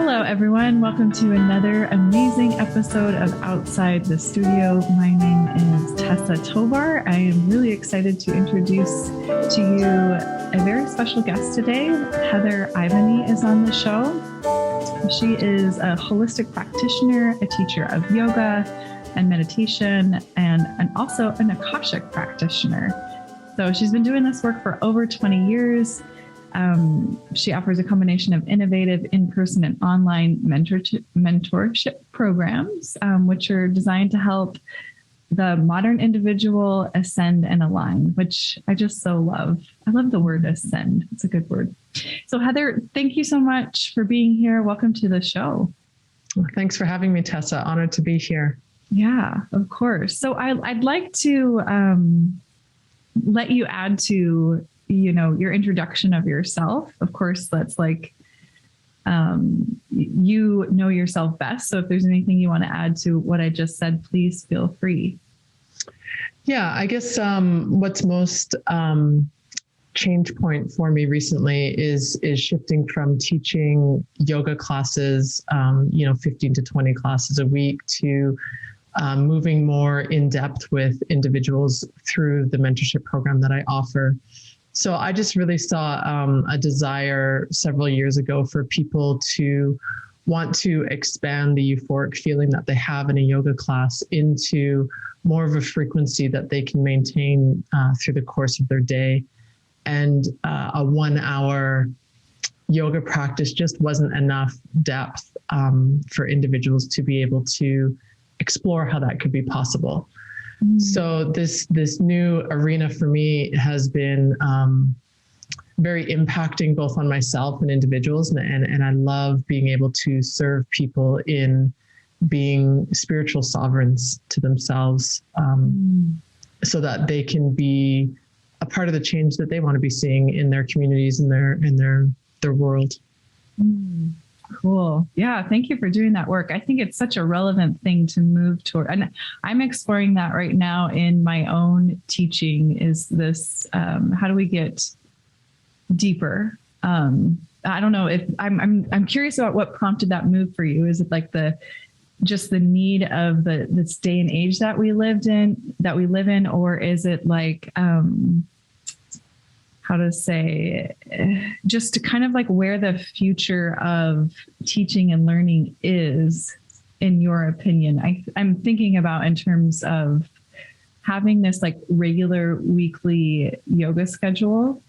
Hello, everyone. Welcome to another amazing episode of Outside the Studio. My name is Tessa Tovar. I am really excited to introduce to you a very special guest today. Heather Ivany is on the show. She is a holistic practitioner, a teacher of yoga and meditation, and also an Akashic practitioner. So she's been doing this work for over 20 years. She offers a combination of innovative in-person and online mentorship programs, which are designed to help the modern individual ascend and align, which I just so love. I love the word ascend. It's a good word. So Heather, thank you so much for being here. Welcome to the show. Well, thanks for having me, Tessa. Honored to be here. Yeah, of course. So I'd like to let you add to your introduction of yourself. Of course, that's like, you know yourself best. So if there's anything you want to add to what I just said, please feel free. Yeah, I guess what's most change point for me recently is shifting from teaching yoga classes, 15 to 20 classes a week to moving more in depth with individuals through the mentorship program that I offer. So I just really saw a desire several years ago for people to want to expand the euphoric feeling that they have in a yoga class into more of a frequency that they can maintain through the course of their day. And a 1 hour yoga practice just wasn't enough depth for individuals to be able to explore how that could be possible. So this new arena for me has been very impacting both on myself and individuals. And I love being able to serve people in being spiritual sovereigns to themselves so that they can be a part of the change that they want to be seeing in their communities and their world. Cool. Yeah. Thank you for doing that work. I think it's such a relevant thing to move toward. And I'm exploring that right now in my own teaching is this, how do we get deeper? I don't know if I'm curious about what prompted that move for you. Is it like the need of this day and age that we live in, or is it like, how to say, just to kind of like where the future of teaching and learning is, in your opinion? I'm thinking about in terms of having this like regular weekly yoga schedule,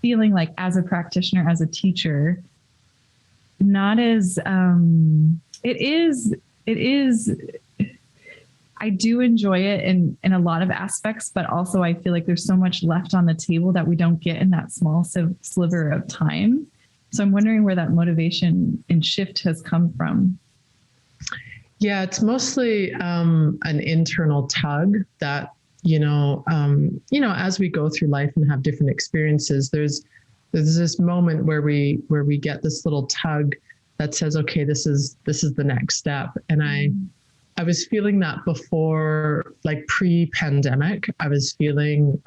feeling like as a practitioner, as a teacher, not as, it is, I do enjoy it in a lot of aspects, but also I feel like there's so much left on the table that we don't get in that small sliver of time. So I'm wondering where that motivation and shift has come from. Yeah, it's mostly an internal tug that, as we go through life and have different experiences, there's this moment where we get this little tug that says, okay, this is the next step. And I was feeling that before, like pre-pandemic. I was feeling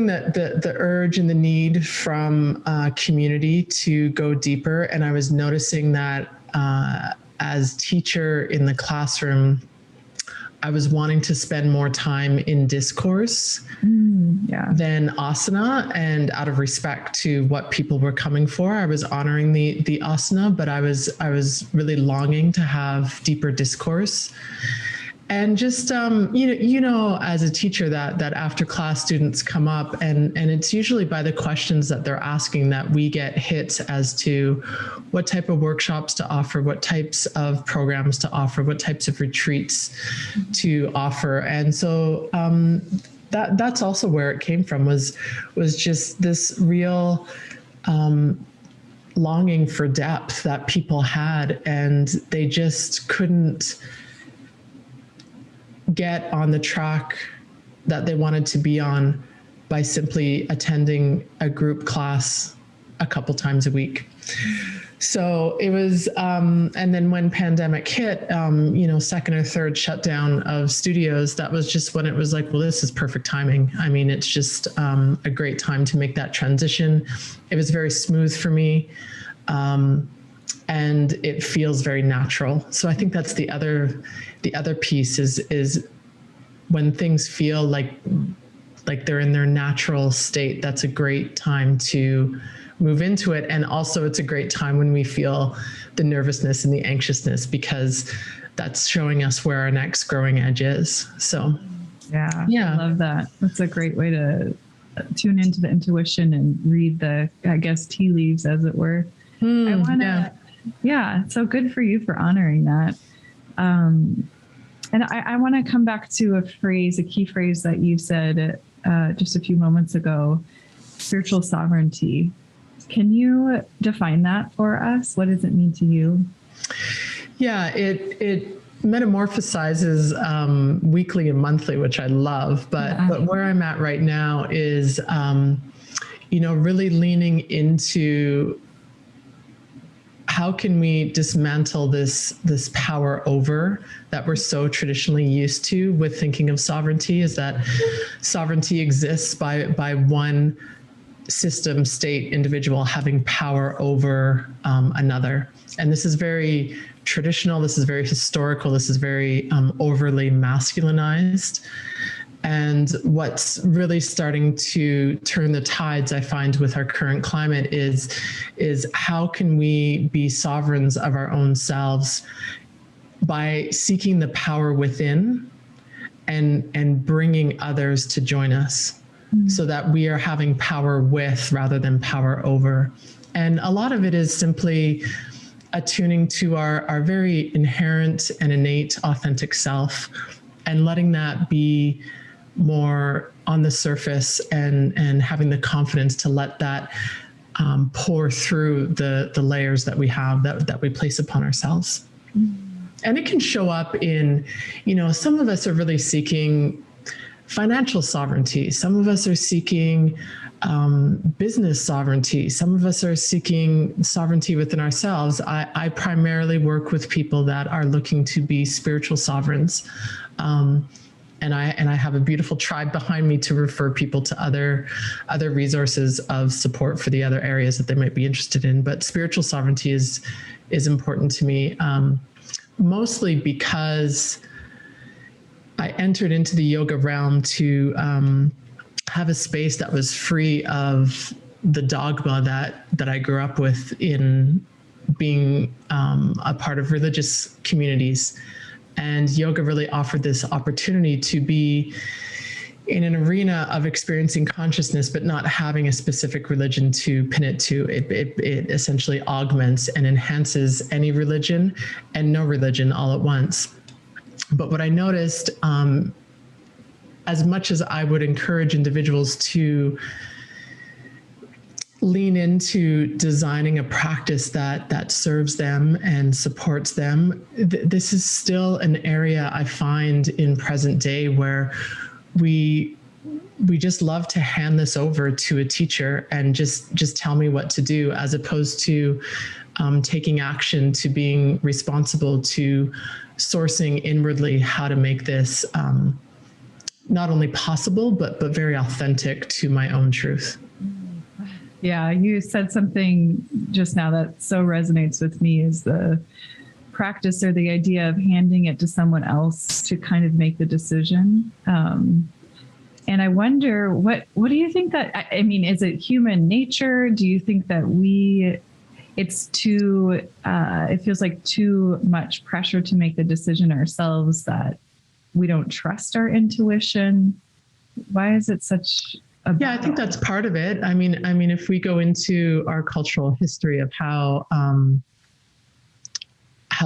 that the urge and the need from community to go deeper. And I was noticing that as teacher in the classroom, I was wanting to spend more time in discourse than asana. And out of respect to what people were coming for, I was honoring the asana, but I was really longing to have deeper discourse. And just, as a teacher that after class students come up and it's usually by the questions that they're asking that we get hits as to what type of workshops to offer, what types of programs to offer, what types of retreats to offer. And so that's also where it came from was just this real longing for depth that people had, and they just couldn't get on the track that they wanted to be on by simply attending a group class a couple times a week. So it was, and then when pandemic hit, second or third shutdown of studios, that was just when it was like, well, this is perfect timing. I mean, it's just a great time to make that transition. It was very smooth for me. And it feels very natural. So I think that's the other piece is when things feel like they're in their natural state, that's a great time to move into it. And also it's a great time when we feel the nervousness and the anxiousness, because that's showing us where our next growing edge is. So yeah. I love that. That's a great way to tune into the intuition and read the, I guess, tea leaves, as it were. I want to, so good for you for honoring that. And I want to come back to a key phrase that you said just a few moments ago, spiritual sovereignty. Can you define that for us? What does it mean to you? Yeah, it metamorphosizes weekly and monthly, which I love. But where I'm at right now is, really leaning into how can we dismantle this power over that we're so traditionally used to with thinking of sovereignty, is that sovereignty exists by one system, state, individual having power over another. And this is very traditional. This is very historical. This is very overly masculinized. And what's really starting to turn the tides, I find, with our current climate is how can we be sovereigns of our own selves by seeking the power within and bringing others to join us, so that we are having power with rather than power over. And a lot of it is simply attuning to our very inherent and innate authentic self and letting that be more on the surface and having the confidence to let that pour through the layers that we have that we place upon ourselves. And it can show up in, some of us are really seeking financial sovereignty. Some of us are seeking business sovereignty. Some of us are seeking sovereignty within ourselves. I primarily work with people that are looking to be spiritual sovereigns. And I have a beautiful tribe behind me to refer people to other resources of support for the other areas that they might be interested in. But spiritual sovereignty is important to me, mostly because I entered into the yoga realm to have a space that was free of the dogma that I grew up with in being a part of religious communities. And yoga really offered this opportunity to be in an arena of experiencing consciousness, but not having a specific religion to pin it to. It essentially augments and enhances any religion and no religion all at once. But what I noticed, as much as I would encourage individuals to lean into designing a practice that serves them and supports them, this is still an area I find in present day where we just love to hand this over to a teacher and just tell me what to do, as opposed to taking action, to being responsible, to sourcing inwardly how to make this not only possible, but very authentic to my own truth. Yeah, you said something just now that so resonates with me, is the practice or the idea of handing it to someone else to kind of make the decision. And I wonder, what do you think that, I mean, is it human nature? Do you think that it's too, it feels like too much pressure to make the decision ourselves, that we don't trust our intuition? Why is it such a battle? Yeah, I think that's part of it. I mean, if we go into our cultural history of how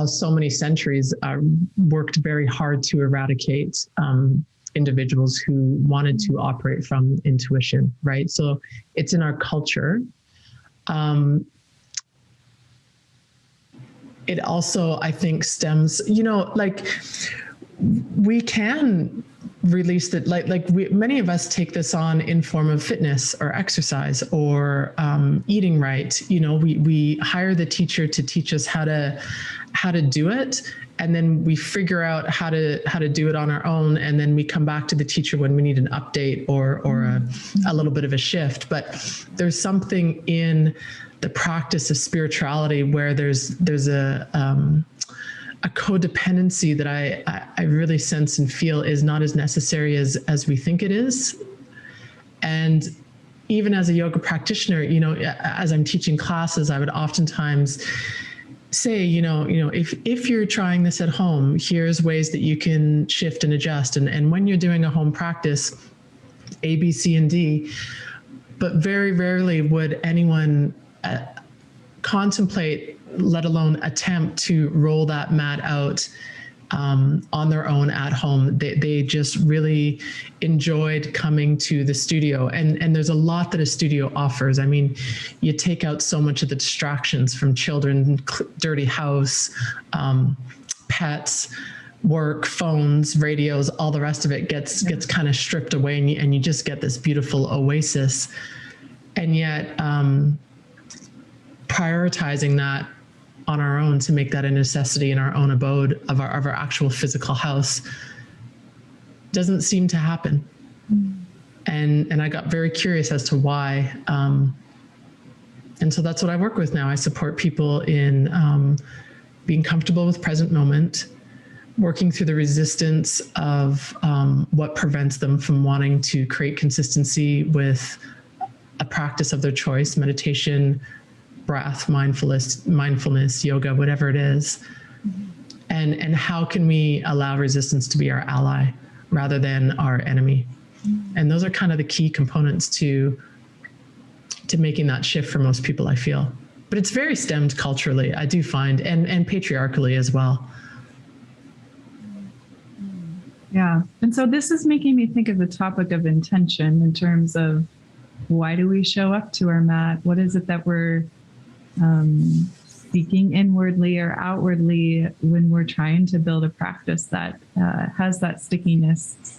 so many centuries worked very hard to eradicate individuals who wanted to operate from intuition, right? So it's in our culture. It also, I think, stems, like we can release that, many of us take this on in form of fitness or exercise or eating right. We hire the teacher to teach us how to do it, and then we figure out how to do it on our own, and then we come back to the teacher when we need an update or a little bit of a shift. But there's something in the practice of spirituality where there's a codependency that I really sense and feel is not as necessary as we think it is. And even as a yoga practitioner, as I'm teaching classes, I would oftentimes say, if you're trying this at home, here's ways that you can shift and adjust. And when you're doing a home practice, A, B, C, and D, but very rarely would anyone contemplate, let alone attempt to roll that mat out on their own at home. They just really enjoyed coming to the studio. And there's a lot that a studio offers. I mean, you take out so much of the distractions from children, dirty house, pets, work, phones, radios, all the rest of it gets kind of stripped away, and you just get this beautiful oasis. And yet, prioritizing that on our own to make that a necessity in our own abode of our actual physical house doesn't seem to happen. And I got very curious as to why. And so that's what I work with now. I support people in being comfortable with present moment, working through the resistance of what prevents them from wanting to create consistency with a practice of their choice, meditation, breath, mindfulness, yoga, whatever it is. And how can we allow resistance to be our ally rather than our enemy? And those are kind of the key components to making that shift for most people, I feel. But it's very stemmed culturally, I do find, and patriarchally as well. Yeah. And so this is making me think of the topic of intention in terms of why do we show up to our mat? What is it that we're speaking inwardly or outwardly when we're trying to build a practice that has that stickiness?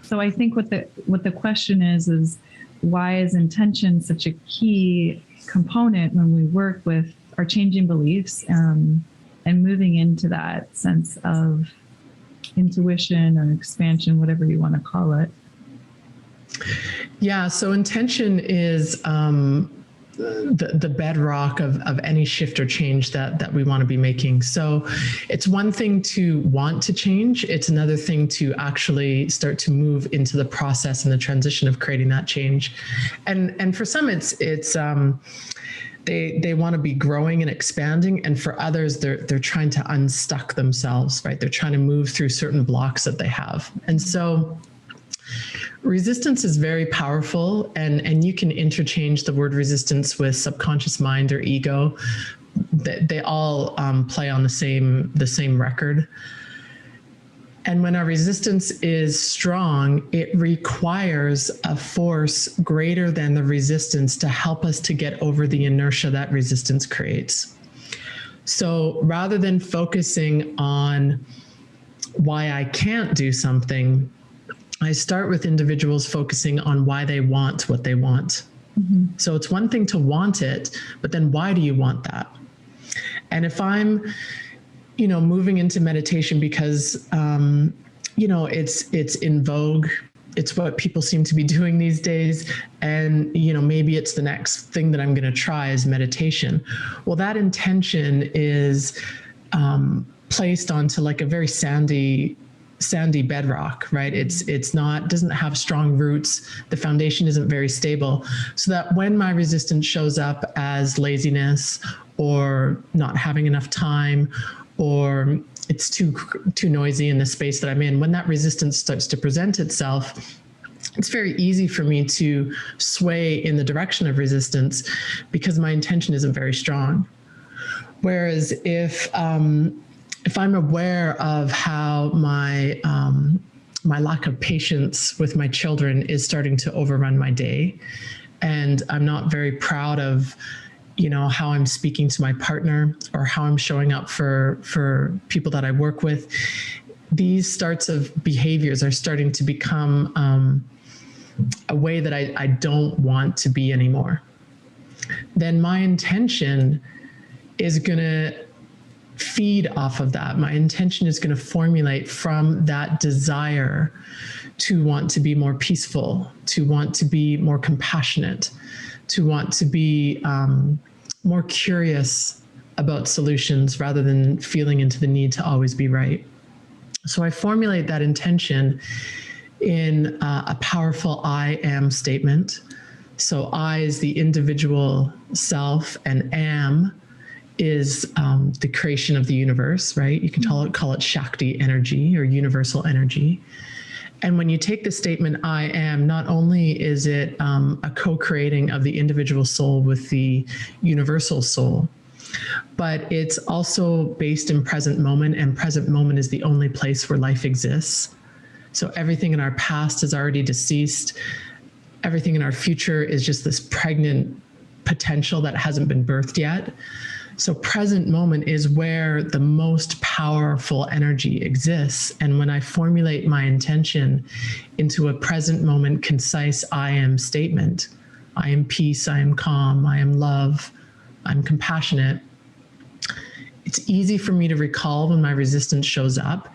So I think what the question is why is intention such a key component when we work with our changing beliefs and moving into that sense of intuition or expansion, whatever you want to call it? Yeah, so intention is the bedrock of any shift or change that we want to be making. So it's one thing to want to change. It's another thing to actually start to move into the process and the transition of creating that change. And for some, it's they want to be growing and expanding. And for others, they're trying to unstuck themselves, right? They're trying to move through certain blocks that they have. And so resistance is very powerful, and you can interchange the word resistance with subconscious mind or ego. They all play on the same record. And when our resistance is strong, it requires a force greater than the resistance to help us to get over the inertia that resistance creates. So rather than focusing on why I can't do something, I start with individuals focusing on why they want what they want. Mm-hmm. So it's one thing to want it, but then why do you want that? And if I'm, moving into meditation because, it's in vogue, it's what people seem to be doing these days, and, maybe it's the next thing that I'm going to try is meditation. Well, that intention is placed onto like a very sandy bedrock, right? It's not, doesn't have strong roots. The foundation isn't very stable. So that when my resistance shows up as laziness or not having enough time, or it's too noisy in the space that I'm in, when that resistance starts to present itself, it's very easy for me to sway in the direction of resistance because my intention isn't very strong. Whereas if I'm aware of how my lack of patience with my children is starting to overrun my day, and I'm not very proud of, how I'm speaking to my partner or how I'm showing up for people that I work with, these sorts of behaviors are starting to become a way that I don't want to be anymore, then my intention is going to feed off of that. My intention is going to formulate from that desire to want to be more peaceful, to want to be more compassionate, to want to be more curious about solutions rather than feeling into the need to always be right. So I formulate that intention in a powerful I am statement. So I is the individual self, and am is the creation of the universe, right? You can call it Shakti energy or universal energy. And when you take the statement I am, not only is it a co-creating of the individual soul with the universal soul, but it's also based in present moment, and present moment is the only place where life exists. So everything in our past is already deceased. Everything in our future is just this pregnant potential that hasn't been birthed yet. So present moment is where the most powerful energy exists. And when I formulate my intention into a present moment, concise I am statement, I am peace, I am calm, I am love, I'm compassionate, it's easy for me to recall when my resistance shows up.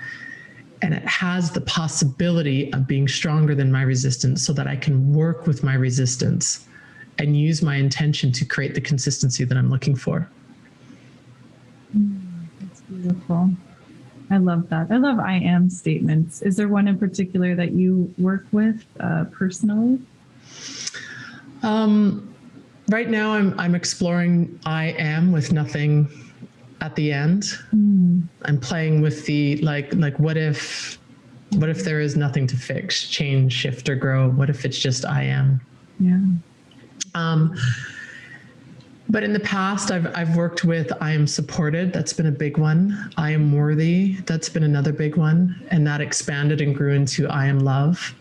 And it has the possibility of being stronger than my resistance, so that I can work with my resistance and use my intention to create the consistency that I'm looking for. That's beautiful. I love that. I love I am statements. Is there one in particular that you work with personally? Right now I'm exploring I am with nothing at the end. I'm playing with the like what if there is nothing to fix, change, shift, or grow? What if it's just I am? Yeah. But in the past, I've worked with I am supported. That's been a big one. I am worthy. That's been another big one. And that expanded and grew into I am love.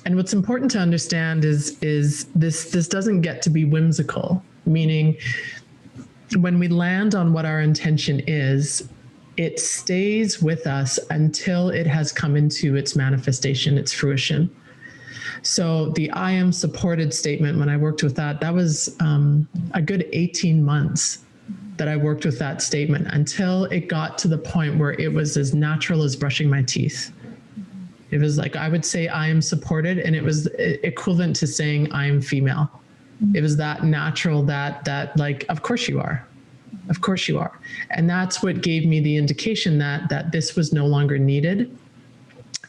And what's important to understand is this doesn't get to be whimsical, meaning when we land on what our intention is, it stays with us until it has come into its manifestation, its fruition. So the I am supported statement, when I worked with that was a good 18 months that I worked with that statement until it got to the point where it was as natural as brushing my teeth. It was like, I would say I am supported, and it was equivalent to saying I am female. It was that natural, that like, of course you are. Of course you are. And that's what gave me the indication that this was no longer needed,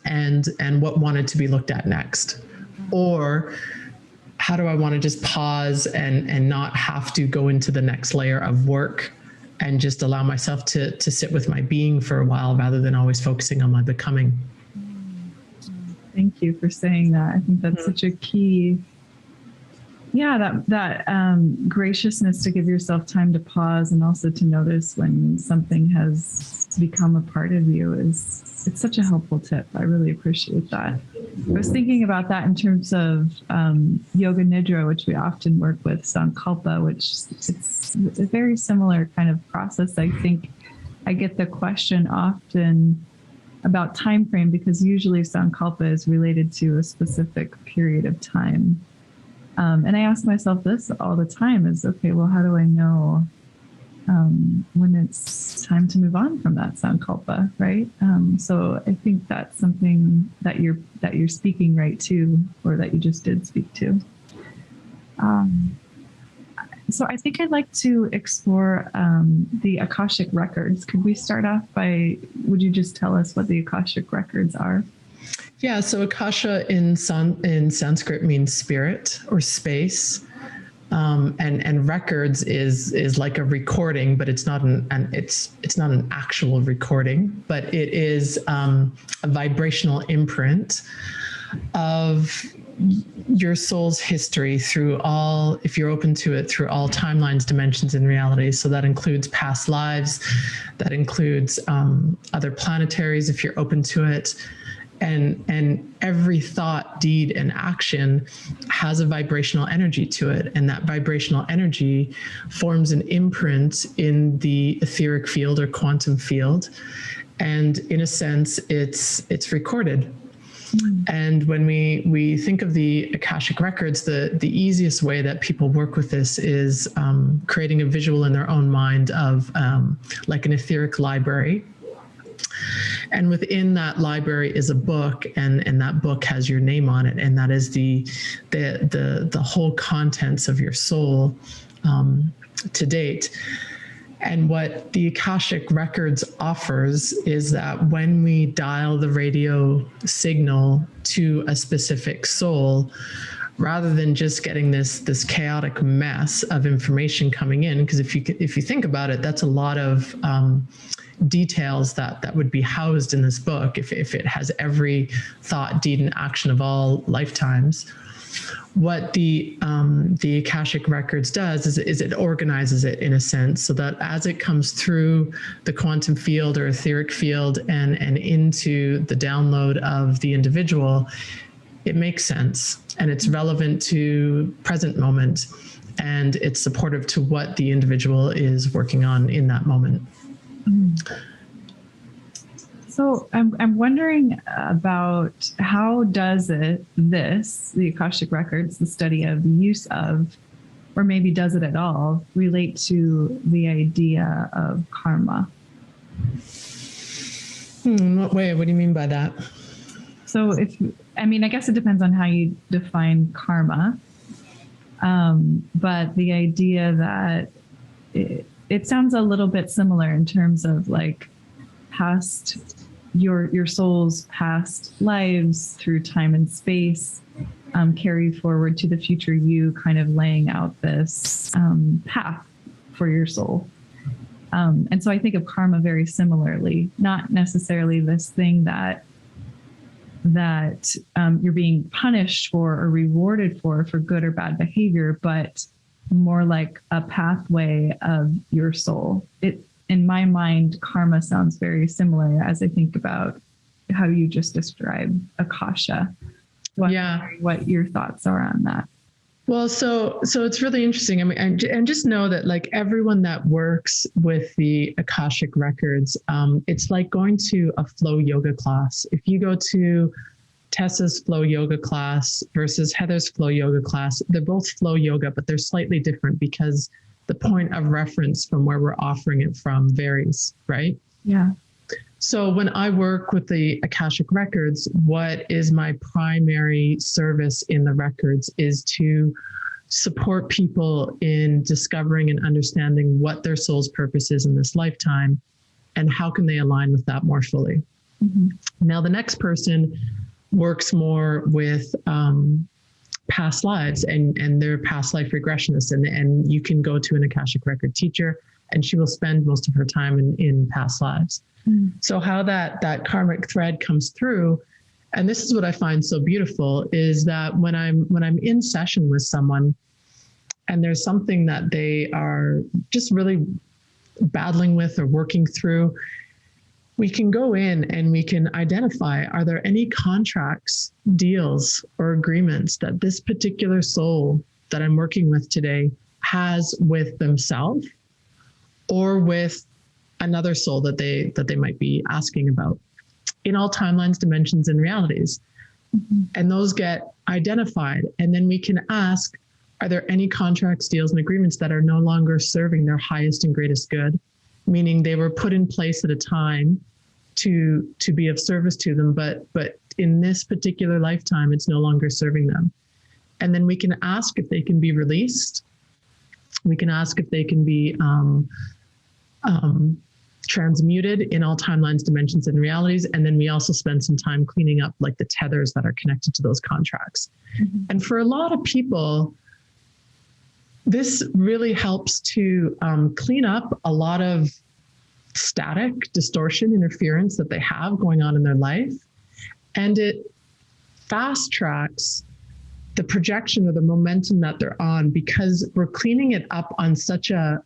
and what wanted to be looked at next. Or how do I want to just pause and not have to go into the next layer of work and just allow myself to sit with my being for a while rather than always focusing on my becoming. Thank you for saying that. I think that's such a key. Yeah, that graciousness to give yourself time to pause and also to notice when something has become a part of you it's such a helpful tip. I really appreciate that. I was thinking about that in terms of yoga nidra, which we often work with, sankalpa, which it's a very similar kind of process. I think I get the question often about time frame, because usually sankalpa is related to a specific period of time. And I ask myself this all the time is, okay, well, how do I know when it's time to move on from that sankalpa, right? So I think that's something that you're speaking right to, or that you just did speak to. So I think I'd like to explore the Akashic Records. Could we start off by, would you just tell us what the Akashic Records are? Yeah, so Akasha in Sanskrit means spirit or space, and records is like a recording, but it's not it's not an actual recording, but it is a vibrational imprint of your soul's history through all, if you're open to it, through all timelines, dimensions, and realities. So that includes past lives, that includes other planetaries, if you're open to it. And every thought, deed, and action has a vibrational energy to it. And that vibrational energy forms an imprint in the etheric field or quantum field. And in a sense, it's recorded. And when we think of the Akashic Records, the easiest way that people work with this is creating a visual in their own mind of like an etheric library. And within that library is a book, and that book has your name on it, and that is the whole contents of your soul to date. And what the Akashic Records offers is that when we dial the radio signal to a specific soul, rather than just getting this chaotic mess of information coming in, because if you think about it, that's a lot of details that would be housed in this book if it has every thought, deed, and action of all lifetimes. What the Akashic Records does is it organizes it in a sense, so that as it comes through the quantum field or etheric field and into the download of the individual, it makes sense, and it's relevant to present moment, and it's supportive to what the individual is working on in that moment. So I'm wondering about how does the Akashic Records, the study of, the use of, or maybe does it at all, relate to the idea of karma? In what way? What do you mean by that? So I guess it depends on how you define karma. But the idea that it sounds a little bit similar in terms of like past, your soul's past lives through time and space, carry forward to the future you, kind of laying out this path for your soul. And so I think of karma very similarly, not necessarily this thing that you're being punished for or rewarded for good or bad behavior, but more like a pathway of your soul. In my mind, karma sounds very similar as I think about how you just described Akasha. What your thoughts are on that. Well, so it's really interesting. I mean, and just know that like everyone that works with the Akashic Records, it's like going to a flow yoga class. If you go to Tessa's flow yoga class versus Heather's flow yoga class, they're both flow yoga, but they're slightly different because the point of reference from where we're offering it from varies, right? Yeah. So when I work with the Akashic Records, what is my primary service in the records is to support people in discovering and understanding what their soul's purpose is in this lifetime and how can they align with that more fully. Mm-hmm. Now, the next person works more with past lives and their past life regressionists. And you can go to an Akashic Record teacher and she will spend most of her time in past lives. Mm. So how that karmic thread comes through, and this is what I find so beautiful, is that when I'm in session with someone and there's something that they are just really battling with or working through, we can go in and we can identify, are there any contracts, deals, or agreements that this particular soul that I'm working with today has with themselves or with another soul that they might be asking about in all timelines, dimensions, and realities. Mm-hmm. And those get identified. And then we can ask, are there any contracts, deals, and agreements that are no longer serving their highest and greatest good? Meaning they were put in place at a time to be of service to them, but in this particular lifetime, it's no longer serving them. And then we can ask if they can be released. We can ask if they can be transmuted in all timelines, dimensions, and realities. And then we also spend some time cleaning up like the tethers that are connected to those contracts. Mm-hmm. And for a lot of people, this really helps to clean up a lot of static, distortion, interference that they have going on in their life. And it fast tracks the projection or the momentum that they're on, because we're cleaning it up on such a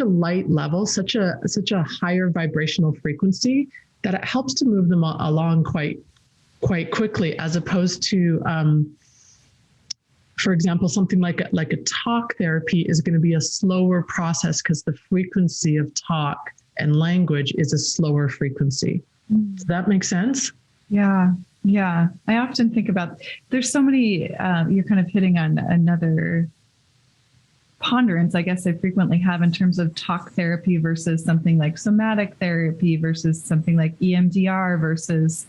light level, such a higher vibrational frequency, that it helps to move them along quite quickly, as opposed to for example, something like a talk therapy is going to be a slower process because the frequency of talk and language is a slower frequency. Does that make sense? Yeah. Yeah. I often think about, there's so many, you're kind of hitting on another ponderance, I guess I frequently have in terms of talk therapy versus something like somatic therapy versus something like EMDR versus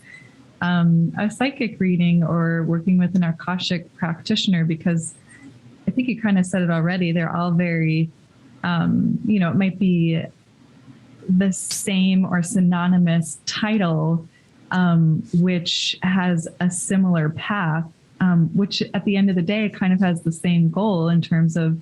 a psychic reading or working with an Akashic practitioner, because I think you kind of said it already. They're all very, it might be the same or synonymous title, which has a similar path, which at the end of the day kind of has the same goal in terms of,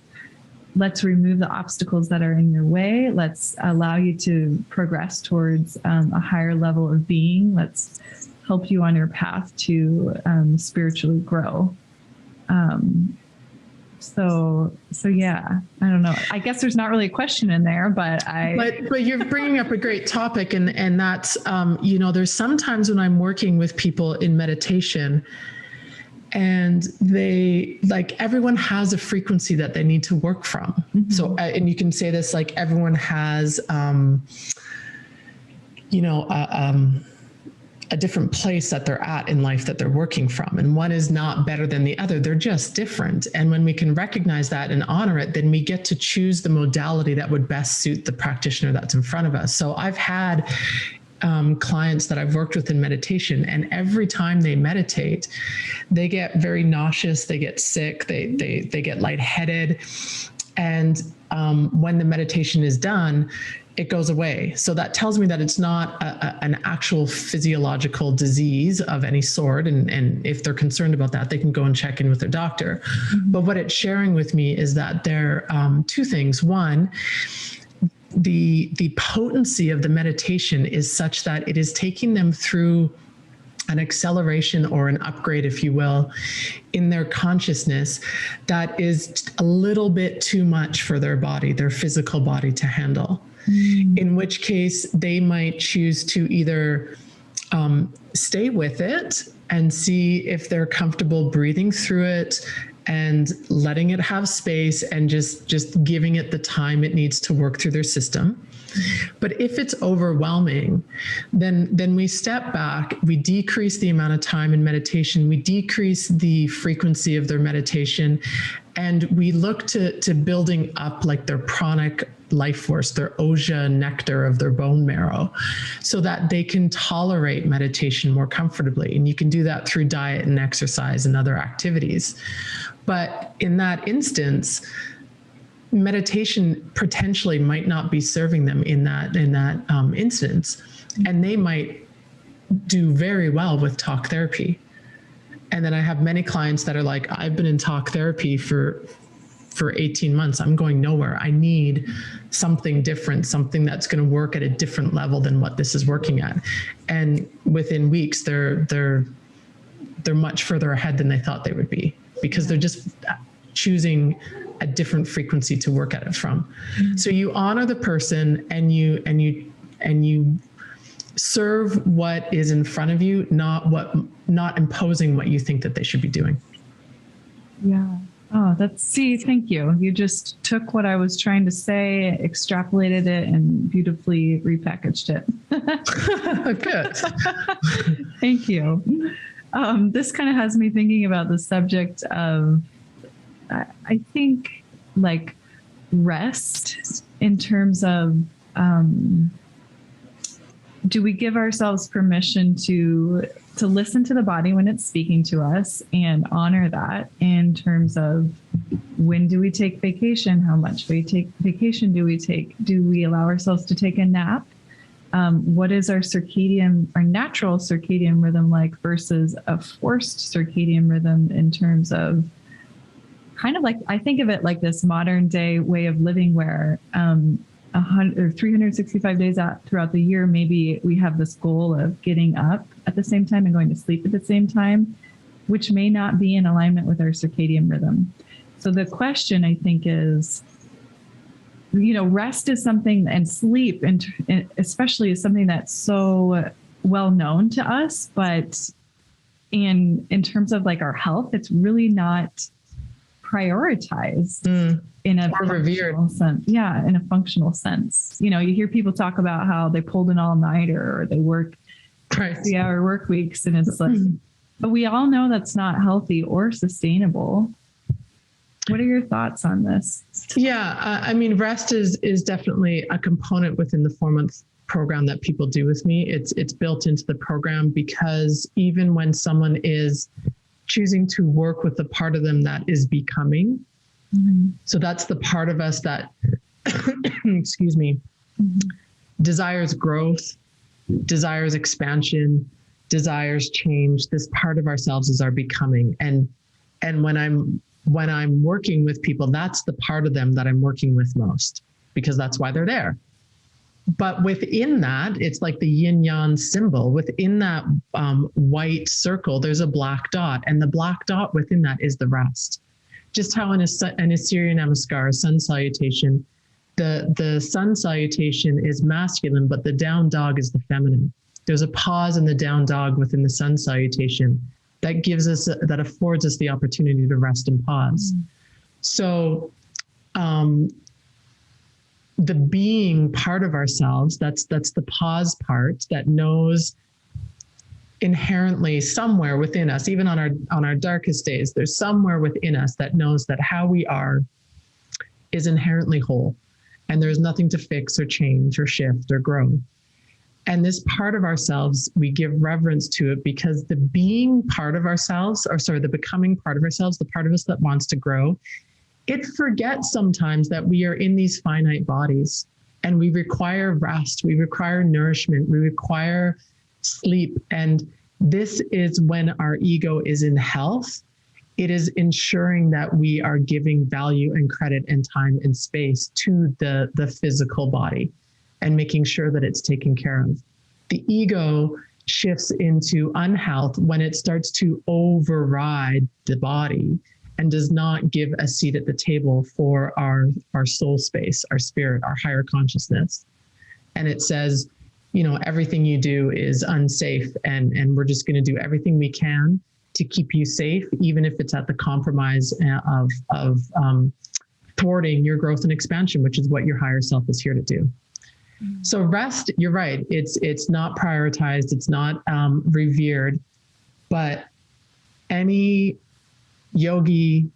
let's remove the obstacles that are in your way. Let's allow you to progress towards a higher level of being. Let's help you on your path to spiritually grow. So yeah, I don't know. I guess there's not really a question in there, but you're bringing up a great topic, and that's there's sometimes when I'm working with people in meditation, and they, like, everyone has a frequency that they need to work from. Mm-hmm. So, and you can say this, like, everyone has, a different place that they're at in life that they're working from. And one is not better than the other. They're just different. And when we can recognize that and honor it, then we get to choose the modality that would best suit the practitioner that's in front of us. So I've had clients that I've worked with in meditation, and every time they meditate, they get very nauseous, they get sick, they get lightheaded. And when the meditation is done, it goes away. So that tells me that it's not an actual physiological disease of any sort. And if they're concerned about that, they can go and check in with their doctor. Mm-hmm. But what it's sharing with me is that there are two things. One, the potency of the meditation is such that it is taking them through an acceleration or an upgrade, if you will, in their consciousness that is a little bit too much for their body, their physical body, to handle. Mm. In which case they might choose to either stay with it and see if they're comfortable breathing through it and letting it have space and just giving it the time it needs to work through their system. But if it's overwhelming, then we step back, we decrease the amount of time in meditation, we decrease the frequency of their meditation, and we look to building up like their pranic life force, their Oja nectar of their bone marrow, so that they can tolerate meditation more comfortably. And you can do that through diet and exercise and other activities. But in that instance, meditation potentially might not be serving them in that instance, and they might do very well with talk therapy. And then I have many clients that are like, I've been in talk therapy for 18 months. I'm going nowhere. I need something different, something that's going to work at a different level than what this is working at. And within weeks, they're much further ahead than they thought they would be, because they're just choosing a different frequency to work at it from. Mm-hmm. So you honor the person and you serve what is in front of you, not imposing what you think that they should be doing. Yeah. Oh, thank you. You just took what I was trying to say, extrapolated it, and beautifully repackaged it. Good. Thank you. This kind of has me thinking about the subject of, I think, like, rest in terms of, do we give ourselves permission to listen to the body when it's speaking to us and honor that in terms of, when do we take vacation? How much vacation do we take? Do we allow ourselves to take a nap? What is our natural circadian rhythm like versus a forced circadian rhythm, in terms of, kind of like, I think of it like this modern day way of living where 365 days out throughout the year, maybe we have this goal of getting up at the same time and going to sleep at the same time, which may not be in alignment with our circadian rhythm. So the question, I think, is, rest is something, and sleep, and especially, is something that's so well known to us, but in terms of like our health, it's really not prioritized in a functional sense. Yeah, in a functional sense. You know, you hear people talk about how they pulled an all-nighter or they work 3-hour work weeks, and it's like, but we all know that's not healthy or sustainable. What are your thoughts on this? Yeah, I mean, rest is definitely a component within the 4-month program that people do with me. It's built into the program, because even when someone is choosing to work with the part of them that is becoming, so that's the part of us that, excuse me, desires growth, desires expansion, desires change. This part of ourselves is our becoming. And when I'm working with people, that's the part of them that I'm working with most, because that's why they're there. But within that, it's like the yin yang symbol. Within that white circle, there's a black dot, and the black dot within that is the rest. Just how in an Assyrian Namaskar, sun salutation, the sun salutation is masculine, but the down dog is the feminine. There's a pause in the down dog within the sun salutation that affords us the opportunity to rest and pause. So the being part of ourselves, that's the pause part that knows inherently somewhere within us, even on our darkest days, there's somewhere within us that knows that how we are is inherently whole, and there's nothing to fix or change or shift or grow. And this part of ourselves, we give reverence to it, because the being part of ourselves, the becoming part of ourselves, the part of us that wants to grow, it forgets sometimes that we are in these finite bodies, and we require rest, we require nourishment, we require sleep. And this is when our ego is in health. It is ensuring that we are giving value and credit and time and space to the physical body, and making sure that it's taken care of. The ego shifts into unhealth when it starts to override the body and does not give a seat at the table for our soul space, our spirit, our higher consciousness. And it says, you know, everything you do is unsafe, and we're just going to do everything we can to keep you safe, even if it's at the compromise of thwarting your growth and expansion, which is what your higher self is here to do. So rest, you're right. It's not prioritized. It's not revered, but any yogi,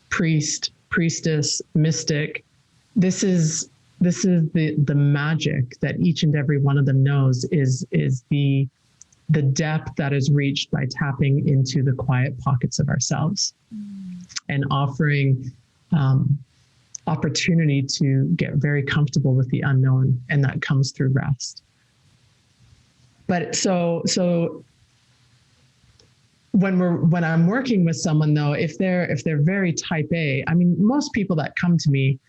priest, priestess, mystic, this is the magic that each and every one of them knows is the depth that is reached by tapping into the quiet pockets of ourselves and offering opportunity to get very comfortable with the unknown, and that comes through rest. But so when I'm working with someone, though, if they're very type A, I mean, most people that come to me,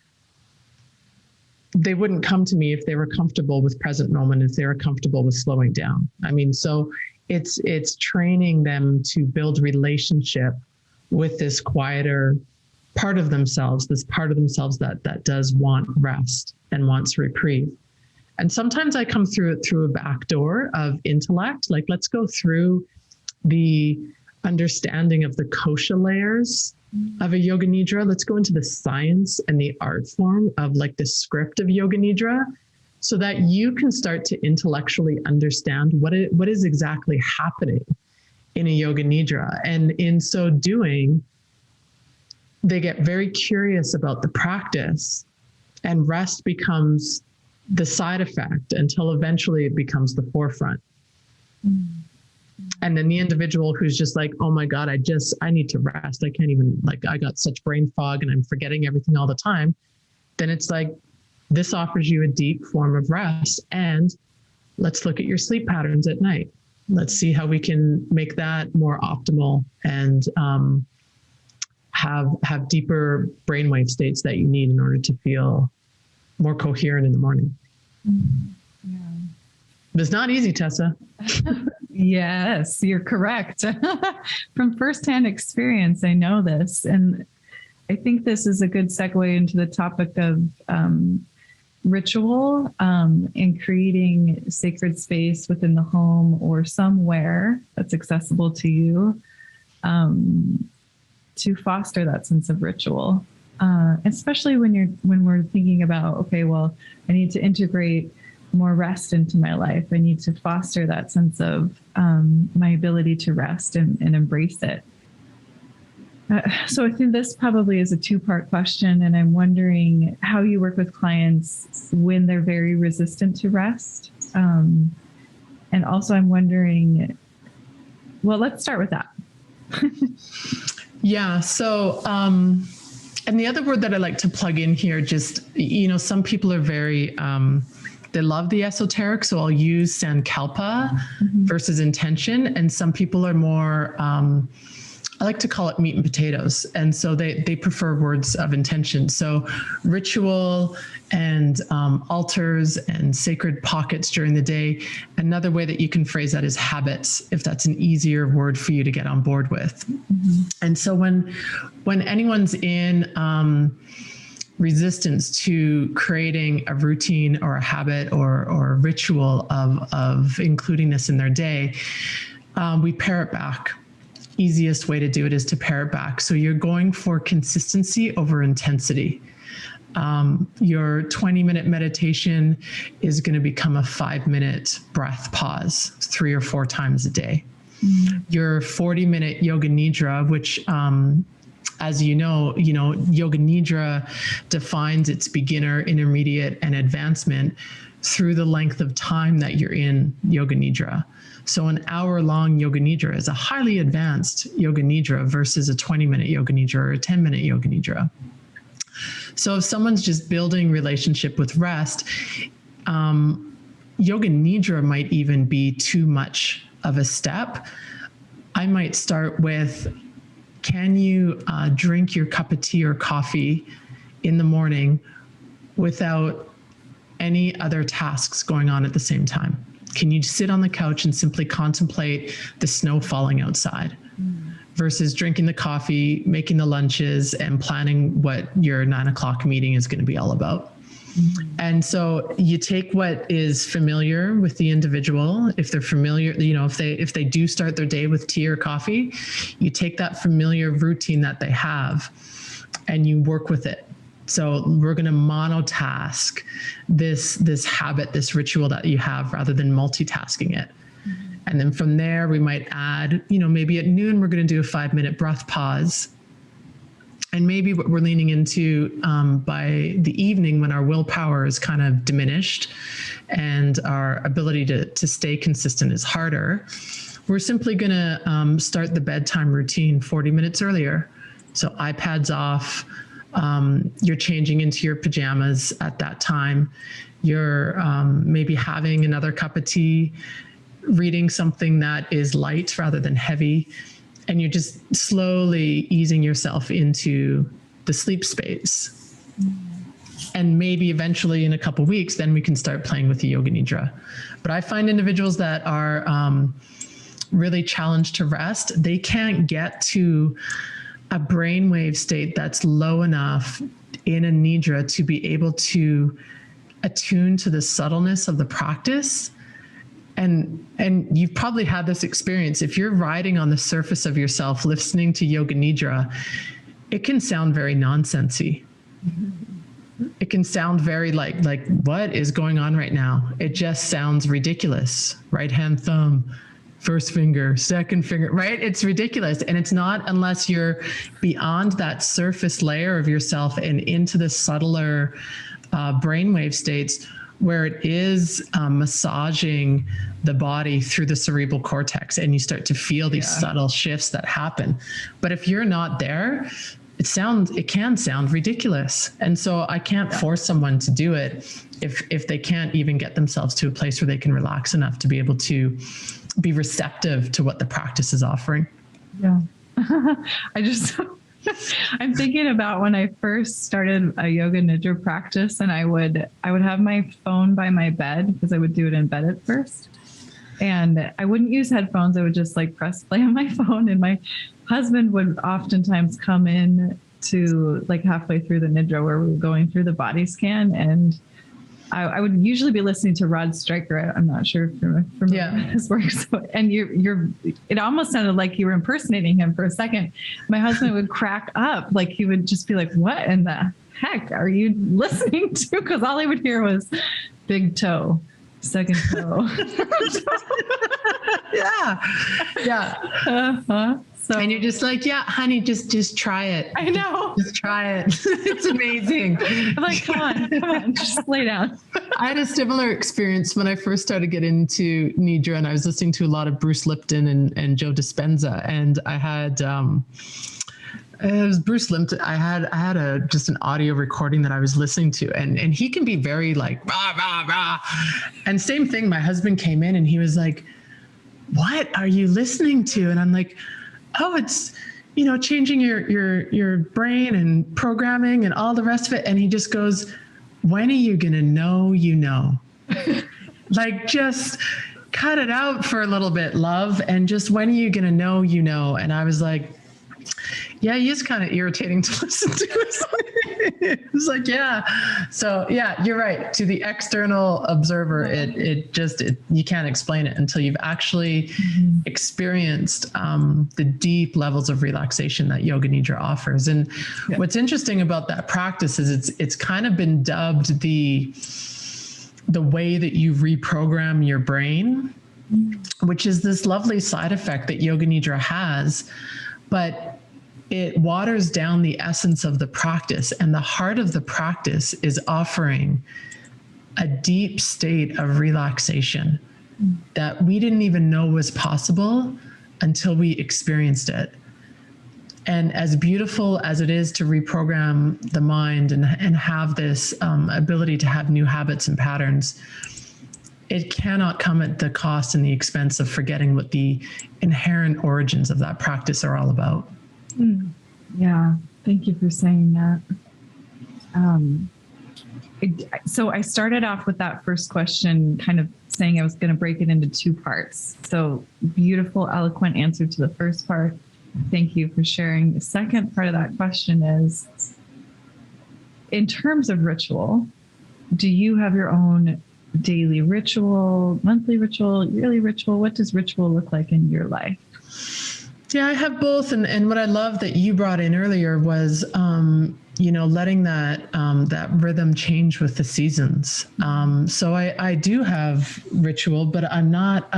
they wouldn't come to me if they were comfortable with present moment, if they were comfortable with slowing down. I mean, so it's training them to build relationship with this quieter part of themselves, this part of themselves that does want rest and wants reprieve. And sometimes I come through it through a back door of intellect. Like, let's go through the understanding of the kosha layers of a yoga nidra. Let's go into the science and the art form of like the script of yoga nidra, so that you can start to intellectually understand what is exactly happening in a yoga nidra. And in so doing, they get very curious about the practice, and rest becomes the side effect until eventually it becomes the forefront. And then the individual who's just like, oh my God, I need to rest. I can't even, like, I got such brain fog and I'm forgetting everything all the time. Then it's like, this offers you a deep form of rest. And let's look at your sleep patterns at night. Let's see how we can make that more optimal and have deeper brainwave states that you need in order to feel more coherent in the morning. Yeah. But it's not easy, Tessa. Yes, you're correct. From firsthand experience, I know this. And I think this is a good segue into the topic of ritual and creating sacred space within the home or somewhere that's accessible to you. to foster that sense of ritual, especially when we're thinking about, okay, well, I need to integrate more rest into my life. I need to foster that sense of my ability to rest and embrace it. So I think this probably is a two-part question, and I'm wondering how you work with clients when they're very resistant to rest. And also I'm wondering, well, let's start with that. Yeah. So, and the other word that I like to plug in here, just, some people are very, they love the esoteric. So I'll use Sankalpa versus intention. And some people are more, I like to call it meat and potatoes. And so they prefer words of intention. So ritual and altars and sacred pockets during the day. Another way that you can phrase that is habits, if that's an easier word for you to get on board with. And so when anyone's in resistance to creating a routine or a habit or a ritual of including this in their day, we pare it back. Easiest way to do it is to pare it back. So you're going for consistency over intensity. Your 20-minute meditation is going to become a 5-minute breath pause 3 or 4 times a day. Your 40-minute yoga nidra, which, as you know, yoga nidra defines its beginner, intermediate, and advancement through the length of time that you're in yoga nidra. So an hour-long yoga nidra is a highly advanced yoga nidra versus a 20-minute yoga nidra or a 10-minute yoga nidra. So if someone's just building relationship with rest, yoga nidra might even be too much of a step. I might start with, can you drink your cup of tea or coffee in the morning without any other tasks going on at the same time? Can you sit on the couch and simply contemplate the snow falling outside versus drinking the coffee, making the lunches, and planning what your 9 o'clock meeting is going to be all about? And so you take what is familiar with the individual. If they're familiar, if they do start their day with tea or coffee, you take that familiar routine that they have and you work with it. So we're going to monotask this habit, this ritual that you have, rather than multitasking it. And then from there, we might add, maybe at noon, we're going to do a 5-minute breath pause. And maybe what we're leaning into by the evening, when our willpower is kind of diminished and our ability to stay consistent is harder, we're simply going to start the bedtime routine 40 minutes earlier. So iPads off. You're changing into your pajamas at that time. You're maybe having another cup of tea, reading something that is light rather than heavy, and you're just slowly easing yourself into the sleep space. And maybe eventually in a couple of weeks, then we can start playing with the yoga nidra. But I find individuals that are really challenged to rest, they can't get to a brainwave state that's low enough in a nidra to be able to attune to the subtleness of the practice. And you've probably had this experience. If you're riding on the surface of yourself, listening to yoga nidra, it can sound very nonsensy. It can sound very like what is going on right now? It just sounds ridiculous. Right hand thumb, first finger, second finger, right? It's ridiculous. And it's not unless you're beyond that surface layer of yourself and into the subtler brainwave states where it is massaging the body through the cerebral cortex, and you start to feel these subtle shifts that happen. But if you're not there, it can sound ridiculous. And so I can't force someone to do it if they can't even get themselves to a place where they can relax enough to be able to be receptive to what the practice is offering. Yeah. I'm thinking about when I first started a yoga nidra practice, and I would have my phone by my bed because I would do it in bed at first. And I wouldn't use headphones. I would just press play on my phone. And my husband would oftentimes come in to halfway through the nidra where we were going through the body scan. And I would usually be listening to Rod Stryker. I'm not sure from his work. So, and it almost sounded like you were impersonating him for a second. My husband would crack up. Like he would just be like, what in the heck are you listening to? Because all he would hear was big toe, second toe. Yeah. So, and you're just like, yeah, honey, just try it. I know. Just try it. It's amazing. I'm like, come on, just lay down. I had a similar experience when I first started getting into nidra, and I was listening to a lot of Bruce Lipton and Joe Dispenza, and I had it was Bruce Lipton. I had just an audio recording that I was listening to, and he can be very like rah rah rah, and same thing. My husband came in and he was like, "What are you listening to?" And I'm like, "Oh, it's, changing your brain and programming and all the rest of it." And he just goes, "When are you going to know, like, just cut it out for a little bit, love. And just, when are you going to know, And I was like, yeah, he is kind of irritating to listen to. It was like, yeah. So yeah, you're right. To the external observer, it you can't explain it until you've actually experienced the deep levels of relaxation that Yoga Nidra offers. And what's interesting about that practice is it's kind of been dubbed the way that you reprogram your brain, which is this lovely side effect that Yoga Nidra has, but it waters down the essence of the practice. And the heart of the practice is offering a deep state of relaxation that we didn't even know was possible until we experienced it. And as beautiful as it is to reprogram the mind and have this ability to have new habits and patterns, it cannot come at the cost and the expense of forgetting what the inherent origins of that practice are all about. Yeah, thank you for saying that. So I started off with that first question, kind of saying I was going to break it into two parts. So beautiful, eloquent answer to the first part. Thank you for sharing. The second part of that question is, in terms of ritual, do you have your own daily ritual, monthly ritual, yearly ritual? What does ritual look like in your life? Yeah, I have both. And what I love that you brought in earlier was, letting that rhythm change with the seasons. So I do have ritual, but I'm not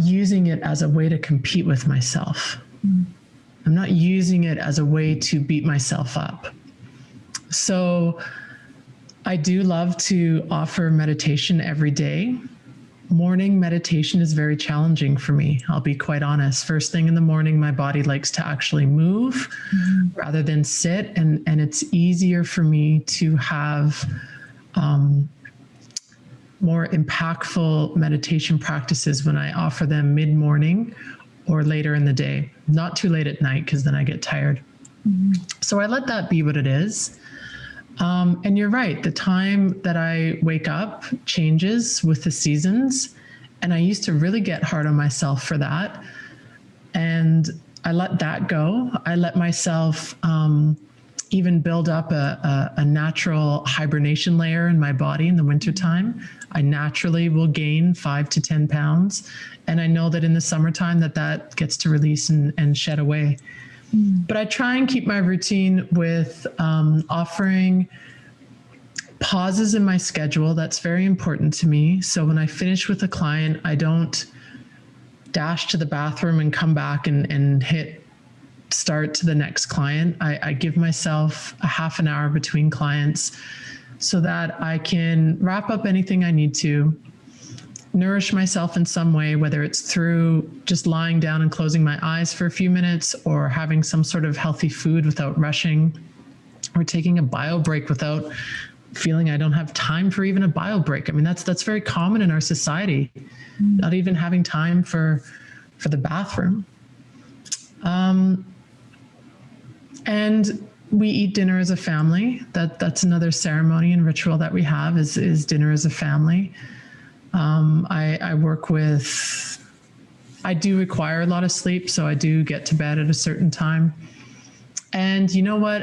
using it as a way to compete with myself. I'm not using it as a way to beat myself up. So I do love to offer meditation every day. Morning meditation is very challenging for me. I'll be quite honest. First thing in the morning, my body likes to actually move rather than sit. And it's easier for me to have more impactful meditation practices when I offer them mid-morning or later in the day, not too late at night, because then I get tired. So I let that be what it is. And you're right. The time that I wake up changes with the seasons. And I used to really get hard on myself for that. And I let that go. I let myself even build up a natural hibernation layer in my body in the wintertime. I naturally will gain 5 to 10 pounds. And I know that in the summertime that gets to release and shed away. But I try and keep my routine with offering pauses in my schedule. That's very important to me. So when I finish with a client, I don't dash to the bathroom and come back and hit start to the next client. I give myself a half an hour between clients so that I can wrap up anything I need to, nourish myself in some way, whether it's through just lying down and closing my eyes for a few minutes, or having some sort of healthy food without rushing, or taking a bio break without feeling I don't have time for even a bio break. I mean, that's very common in our society, not even having time for the bathroom. And we eat dinner as a family. That's another ceremony and ritual that we have is dinner as a family. I do require a lot of sleep, so I do get to bed at a certain time. And you know what?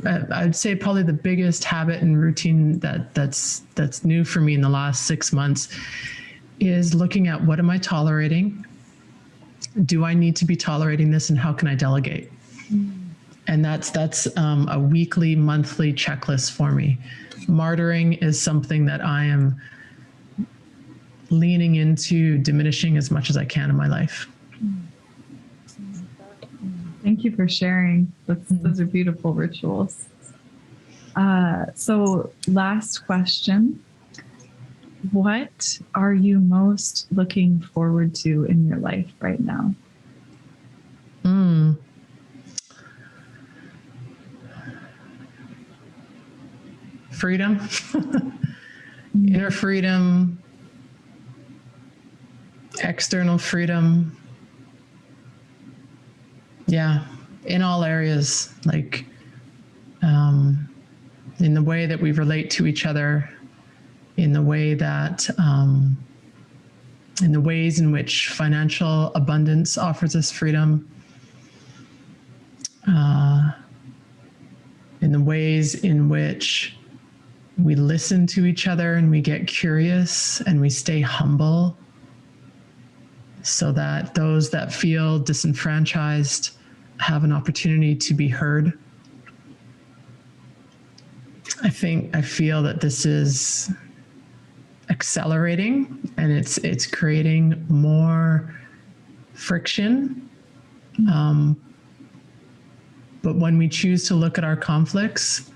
I'd say probably the biggest habit and routine that's new for me in the last 6 months is looking at, what am I tolerating? Do I need to be tolerating this, and how can I delegate? And that's a weekly, monthly checklist for me. Martyring is something that I am leaning into diminishing as much as I can in my life. Thank you for sharing. Those are beautiful rituals. So last question. What are you most looking forward to in your life right now? Freedom, inner freedom, external freedom. Yeah, in all areas, like in the way that we relate to each other, in the way that, in the ways in which financial abundance offers us freedom, in the ways in which we listen to each other and we get curious and we stay humble, so that those that feel disenfranchised have an opportunity to be heard. I feel that this is accelerating, and it's creating more friction. But when we choose to look at our conflicts,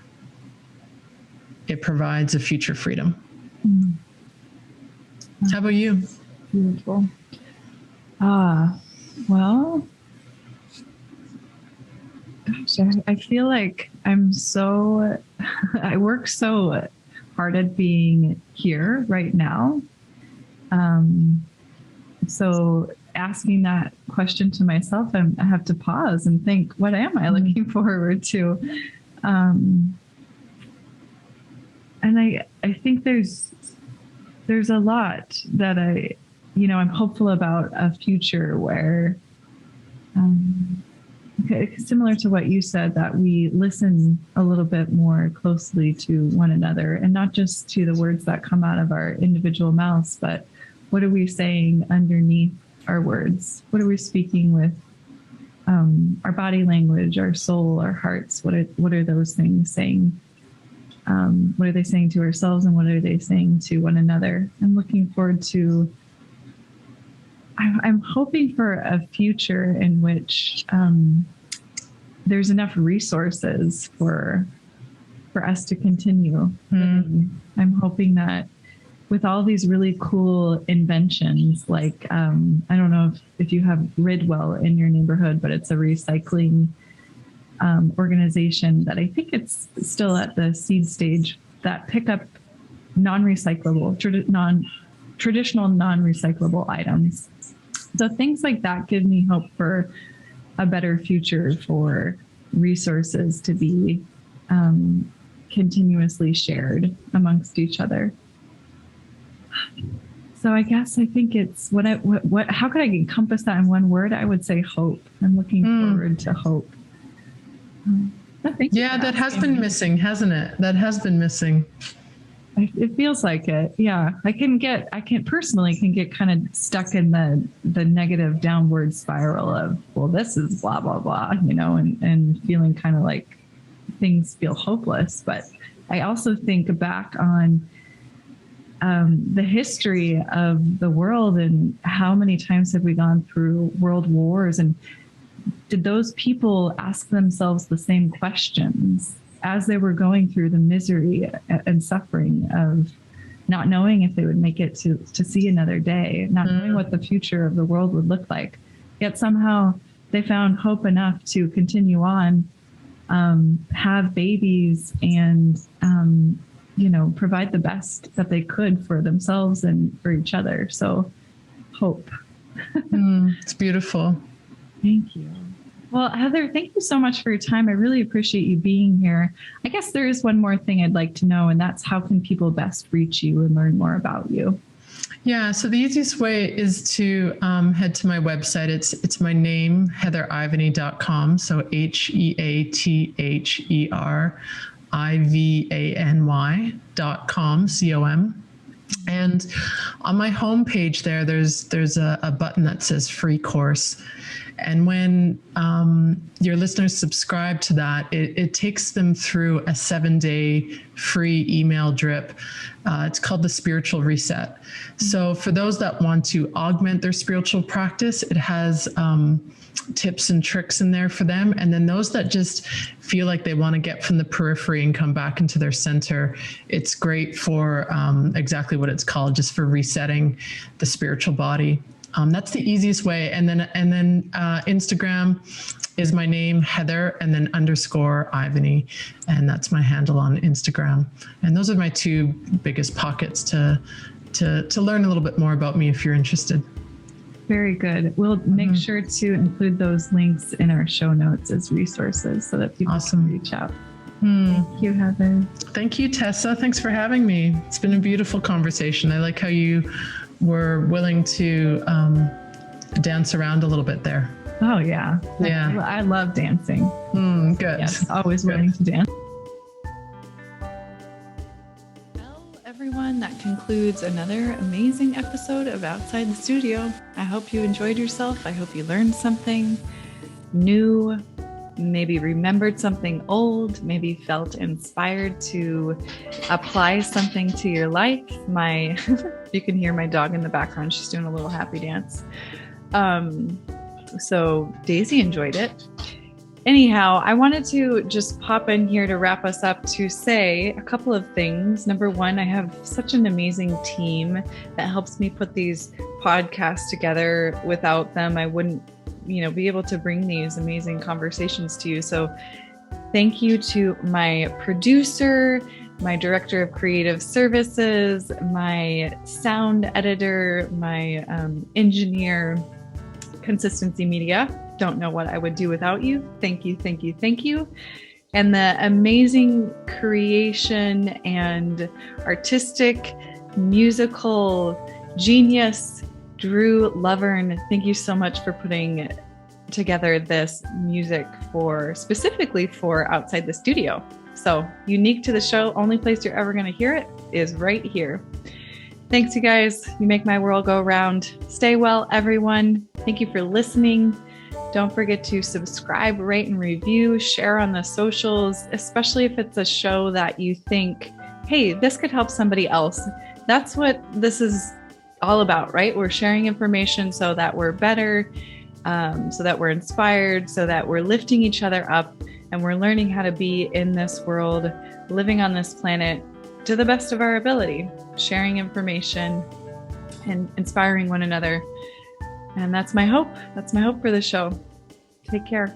it provides a future freedom. How about you? Beautiful. Well, gosh, I feel like I work so hard at being here right now. So asking that question to myself, I have to pause and think, what am I looking forward to? And I think there's a lot that I'm hopeful about a future where, similar to what you said, that we listen a little bit more closely to one another, and not just to the words that come out of our individual mouths, but what are we saying underneath our words? What are we speaking with our body language, our soul, our hearts? What are those things saying? What are they saying to ourselves, and what are they saying to one another? I'm looking forward to, I'm hoping for a future in which there's enough resources for us to continue. I'm hoping that with all these really cool inventions, like, I don't know if you have Ridwell in your neighborhood, but it's a recycling organization that I think it's still at the seed stage, that pick up non-recyclable, traditional non-recyclable items. So things like that give me hope for a better future, for resources to be continuously shared amongst each other. So I think it's how could I encompass that in one word? I would say hope. I'm looking forward to hope. Yeah, that has been missing, hasn't it? That has been missing. It feels like it. Yeah. I can personally get kind of stuck in the negative downward spiral of, well, this is blah, blah, blah, and feeling kind of like things feel hopeless. But I also think back on the history of the world, and how many times have we gone through world wars, and did those people ask themselves the same questions as they were going through the misery and suffering of not knowing if they would make it to see another day, not knowing what the future of the world would look like? Yet somehow they found hope enough to continue on, have babies, and provide the best that they could for themselves and for each other. So hope. It's beautiful. Thank you. Well, Heather, thank you so much for your time. I really appreciate you being here. I guess there is one more thing I'd like to know, and that's, how can people best reach you and learn more about you? Yeah, so the easiest way is to head to my website. It's my name, heatherivany.com. So HeatherIvany.com, COM. And on my homepage there's a button that says free course. And when your listeners subscribe to that, it takes them through a 7-day free email drip. It's called the Spiritual Reset. So for those that want to augment their spiritual practice, it has tips and tricks in there for them. And then those that just feel like they want to get from the periphery and come back into their center, it's great for exactly what it's called, just for resetting the spiritual body. That's the easiest way. And then Instagram is my name, Heather, and then _Ivany. And that's my handle on Instagram. And those are my two biggest pockets to learn a little bit more about me if you're interested. Very good. We'll make sure to include those links in our show notes as resources so that people can reach out. Thank you, Heather. Thank you, Tessa. Thanks for having me. It's been a beautiful conversation. I like how you were willing to dance around a little bit there. Oh, yeah. Yeah. I love dancing. Good. Yes, always willing to dance. Well, everyone, that concludes another amazing episode of Outside the Studio. I hope you enjoyed yourself. I hope you learned something new, maybe remembered something old, maybe felt inspired to apply something to your life. You can hear my dog in the background. She's doing a little happy dance. So Daisy enjoyed it. Anyhow, I wanted to just pop in here to wrap us up to say a couple of things. Number one, I have such an amazing team that helps me put these podcasts together. Without them, I wouldn't be able to bring these amazing conversations to you. So thank you to my producer, my director of creative services, my sound editor, my engineer, Consistency Media. Don't know what I would do without you. Thank you, thank you, thank you. And the amazing creation and artistic, musical genius, Drew Lovern. Thank you so much for putting together this music specifically for Outside the Studio. So unique to the show, only place you're ever going to hear it is right here. Thanks, you guys. You make my world go round. Stay well, everyone. Thank you for listening. Don't forget to subscribe, rate, and review, share on the socials, especially if it's a show that you think, hey, this could help somebody else. That's what this is all about, right? We're sharing information so that we're better, so that we're inspired, so that we're lifting each other up, and we're learning how to be in this world, living on this planet to the best of our ability, sharing information and inspiring one another. And that's my hope. That's my hope for the show. Take care.